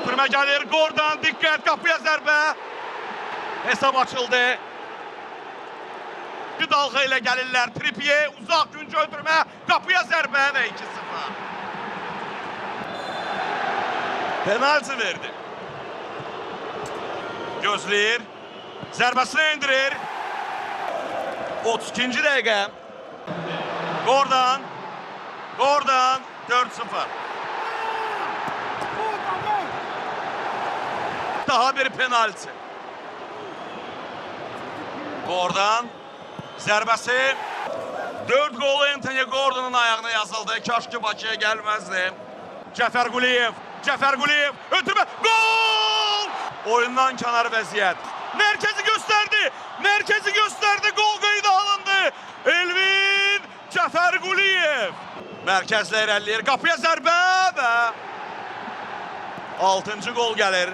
Ötürmə gəlir, Gordon, diqqət, qapıya zərbə. Hesab açıldı. Bir dalğa ilə gəlirlər, Trippier, uzaq güncə ötürmə, qapıya zərbə və 2-0. Penaltı verdi. Gözləyir, zərbəsini indirir. 32-ci dəqiqə. Gordon, 4-0. Daha bir penaltı. Gordon, zərbəsi. 4 qolu Anthony Gordon'un ayağına yazıldı. Kaş ki Bakıya gəlməzdi. Cəfər Quliyev, ötürmə, gol! Oyundan kənar vəziyyət. Mərkəzi göstərdi, gol qeydə alındı. Elvin Cəfər Quliyev. Mərkəzlə irəliləyir, qapıya zərbə və 6-cı gol gəlir.